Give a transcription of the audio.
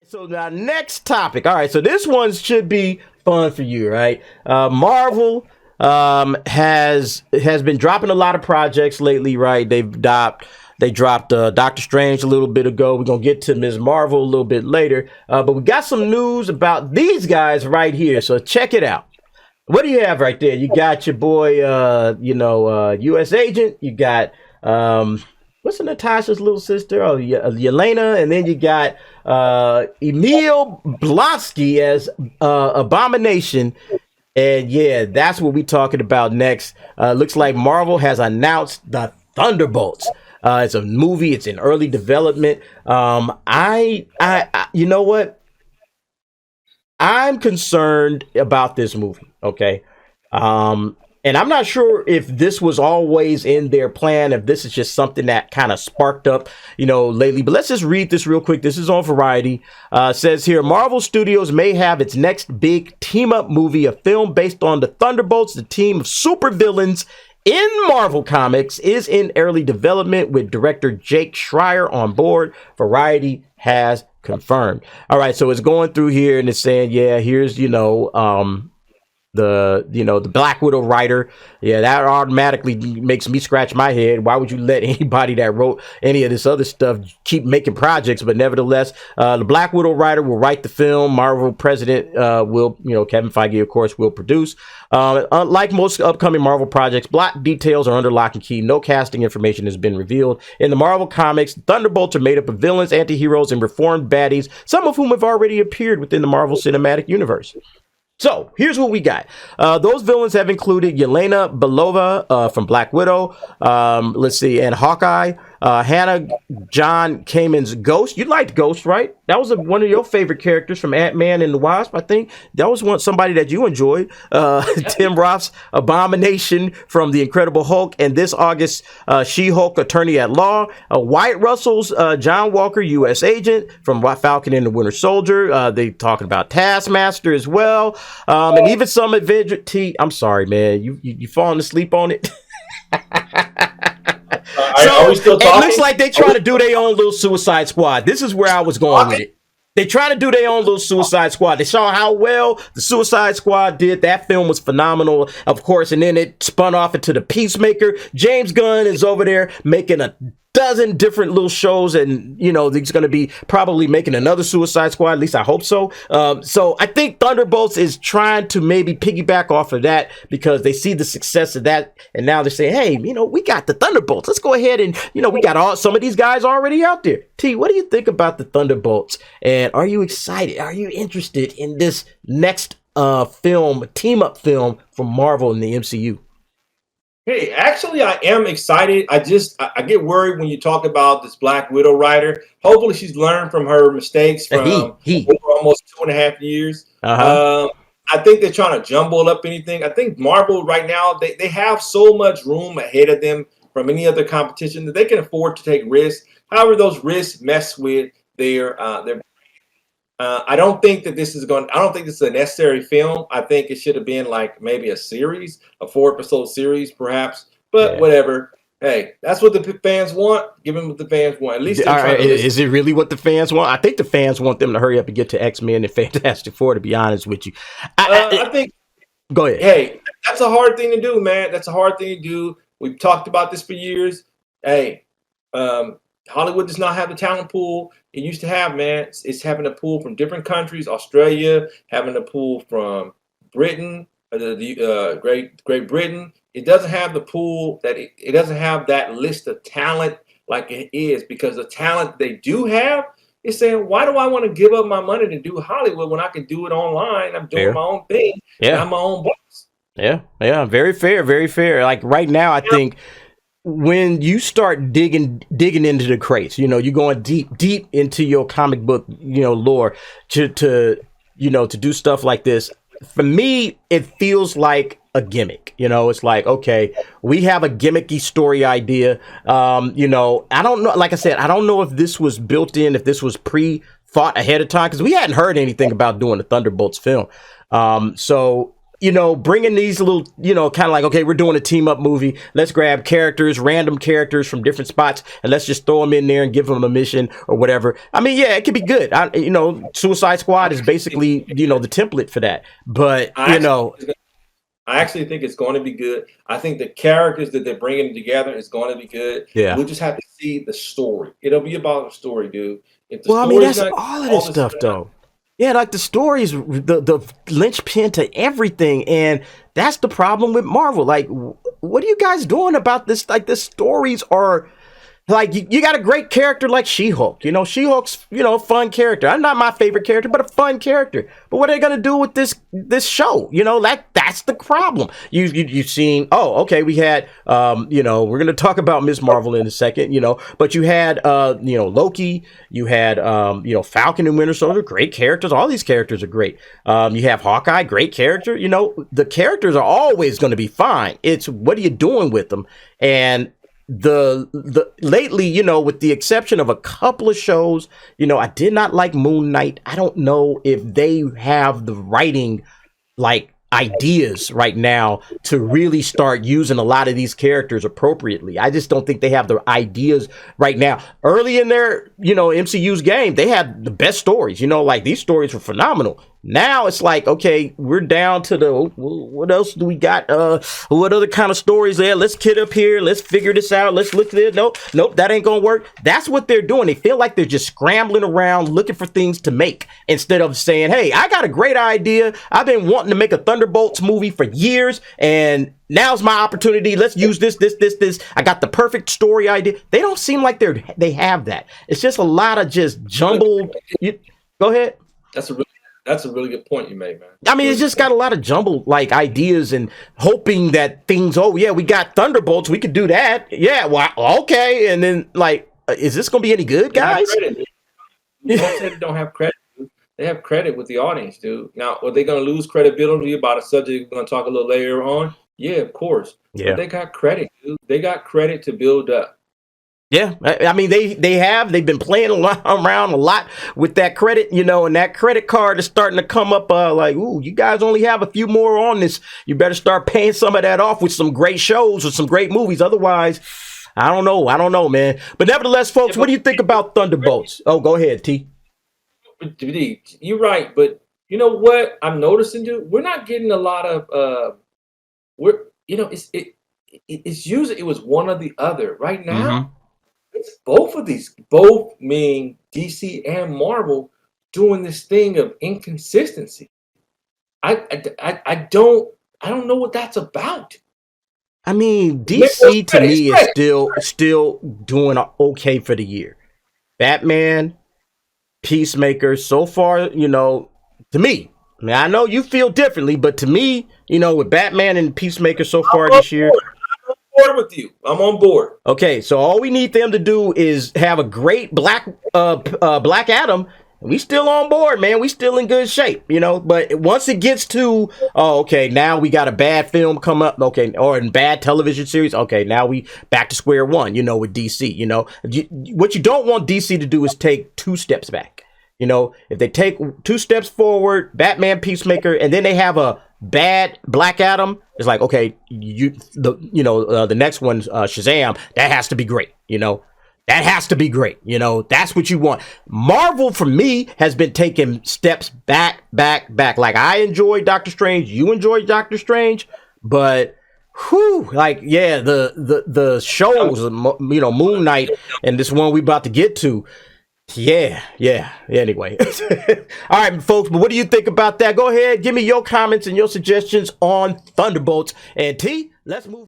So now next topic. All right, so this one should be fun for you, right? Marvel has been dropping a lot of projects lately, right? They dropped Doctor Strange a little bit ago. We're gonna get to Ms. Marvel a little bit later, but we got some news about these guys right here. So check it out. What do you have right there? You got your boy, U.S. Agent. You got what's Natasha's little sister? Oh, Yelena, and then you got Emil Blonsky as Abomination. And yeah, that's what we're talking about next. Looks like Marvel has announced the Thunderbolts. It's a movie. It's in early development. You know what? I'm concerned about this movie. Okay. And I'm not sure if this was always in their plan, if this is just something that kind of sparked up, lately. But let's just read this real quick. This is on Variety. Says here, Marvel Studios may have its next big team-up movie, a film based on the Thunderbolts, the team of supervillains in Marvel Comics, is in early development with director Jake Schreier on board. Variety has confirmed. All right, so it's going through here and it's saying, yeah, here's, the Black Widow writer. Yeah, that automatically makes me scratch my head. Why would you let anybody that wrote any of this other stuff keep making projects? But nevertheless, the Black Widow writer will write the film. Marvel president Kevin Feige, of course, will produce. Unlike most upcoming Marvel projects, plot details are under lock and key. No casting information has been revealed. In the Marvel comics, Thunderbolts are made up of villains, anti-heroes, and reformed baddies, some of whom have already appeared within the Marvel Cinematic Universe. So here's what we got. Those villains have included Yelena Belova from Black Widow. And Hawkeye. Hannah John Kamen's Ghost. You liked Ghost, right? That was one of your favorite characters from Ant-Man and the Wasp. I think that was somebody that you enjoyed. Tim Roth's Abomination from The Incredible Hulk, and this August, She-Hulk Attorney at Law. Wyatt Russell's John Walker, U.S. Agent from Falcon and the Winter Soldier. They talking about Taskmaster as well, and even some Avenger. I'm sorry, man. You falling asleep on it? It looks like they trying to do their own little Suicide Squad. This is where I was going with it. They trying to do their own little Suicide Squad. They saw how well the Suicide Squad did. That film was phenomenal, of course, and then it spun off into the Peacemaker. James Gunn is over there making a dozen different little shows, and he's going to be probably making another Suicide Squad. At least I hope so. So I think Thunderbolts is trying to maybe piggyback off of that because they see the success of that, and now they're saying, hey, we got the Thunderbolts. Let's go ahead and we got some of these guys already out there. T, what do you think about the Thunderbolts? And are you excited? Are you interested in this next team up film from Marvel in the MCU? Hey, actually, I am excited. I get worried when you talk about this Black Widow writer. Hopefully, she's learned from her mistakes from over almost 2.5 years. I think they're trying to jumble up anything. I think Marvel right now, they have so much room ahead of them from any other competition that they can afford to take risks. However, those risks mess with their I don't think that this is a necessary film. I think it should have been like maybe a series, a 4-episode series, perhaps. But whatever. Hey, that's what the fans want. Give them what the fans want. At least is it really what the fans want? I think the fans want them to hurry up and get to X-Men and Fantastic Four, to be honest with you. I think. Go ahead. Hey, that's a hard thing to do, man. That's a hard thing to do. We've talked about this for years. Hey, Hollywood does not have the talent pool it used to have, man. It's having a pool from different countries. Australia, having a pool from Britain, Great Britain. It doesn't have the pool that it doesn't have that list of talent like it is, because the talent they do have is saying, why do I want to give up my money to do Hollywood when I can do it online? I'm doing my own thing. Yeah, I'm my own boss. Yeah, very fair, very fair. Like right now, I think when you start digging into the crates, you're going deep into your comic book, lore to do stuff like this. For me, it feels like a gimmick. It's like, okay, we have a gimmicky story idea. I don't know. Like I said, I don't know if this was built in, if this was thought ahead of time, because we hadn't heard anything about doing the Thunderbolts film. So you know, bringing these little, you know, kind of like, okay, we're doing a team up movie. Let's grab characters, random characters from different spots, and let's just throw them in there and give them a mission or whatever. I mean, yeah, it could be good. You know, Suicide Squad is basically, you know, the template for that. But, you know, I actually think it's going to be good. I think the characters that they're bringing together is going to be good. Yeah. We'll just have to see the story. It'll be about the story, dude. If the I mean, that's all of this stuff, though. Yeah, like the stories, the linchpin to everything, and that's the problem with Marvel. Like, what are you guys doing about this? Like, the stories are like, you got a great character like She-Hulk. You know, She-Hulk's, you know, a fun character. I'm not my favorite character, but a fun character. But what are they gonna do with this show? You know, that's the problem. You've seen. Oh, okay, we had you know, we're gonna talk about Ms. Marvel in a second. You know, but you had you know, Loki. You had you know, Falcon and Winter Soldier. Great characters. All these characters are great. You have Hawkeye. Great character. You know, the characters are always going to be fine. It's what are you doing with them? And the lately, you know, with the exception of a couple of shows, you know, I did not like Moon Knight. I don't know if they have the writing like ideas right now to really start using a lot of these characters appropriately. I just don't think they have the ideas right now. Early in their, you know, MCU's game, they had the best stories, you know, like these stories were phenomenal. Now it's like, okay, we're down to the, what else do we got? What other kind of stories there? Let's get up here. Let's figure this out. Let's look at it. Nope, that ain't going to work. That's what they're doing. They feel like they're just scrambling around looking for things to make instead of saying, hey, I got a great idea. I've been wanting to make a Thunderbolts movie for years, and now's my opportunity. Let's use this. I got the perfect story idea. They don't seem like they have that. It's just a lot of just jumbled. Go ahead. That's a really good point you made, man. I mean, it's just got a lot of jumbled like ideas and hoping that things, oh yeah, we got Thunderbolts, we could do that. Yeah, well, okay. And then like, is this going to be any good, guys? Don't say they don't have credit. Dude. They have credit with the audience, dude. Now, are they going to lose credibility about a subject we're going to talk a little later on? Yeah, of course. Yeah. But they got credit, dude. They got credit to build up. Yeah, I mean, they've been playing around a lot with that credit, you know, and that credit card is starting to come up like, ooh, you guys only have a few more on this. You better start paying some of that off with some great shows or some great movies. Otherwise, I don't know, man. But nevertheless, folks, what do you think about Thunderbolts? Oh, go ahead, T. You're right, but you know what I'm noticing, dude? We're not getting a lot of it's usually it was one or the other. Right now. Mm-hmm. It's both mean DC and Marvel doing this thing of inconsistency. I don't know what that's about. I mean, DC to me is still doing okay for the year. Batman, Peacemaker, so far, you know, to me, I mean, I know you feel differently, but to me, you know, with Batman and Peacemaker so far this year. With you, I'm on board. Okay, so all we need them to do is have a great Black Adam. We still on board, man. We still in good shape, you know. But once it gets to, oh, okay, now we got a bad film come up, okay, or a bad television series. Okay, now we back to square one, you know, with DC. You know, what you don't want DC to do is take 2 steps back. You know, if they take 2 steps forward, Batman, Peacemaker, and then they have a bad Black Adam, it's like, okay, the next one's Shazam. That has to be great. You know, that has to be great. You know, that's what you want. Marvel, for me, has been taking steps back. Like, I enjoyed Doctor Strange. You enjoyed Doctor Strange, but like, yeah, the shows, you know, Moon Knight and this one we about to get to. Yeah. Anyway. All right, folks, but what do you think about that? Go ahead, give me your comments and your suggestions on Thunderbolts. And T, let's move.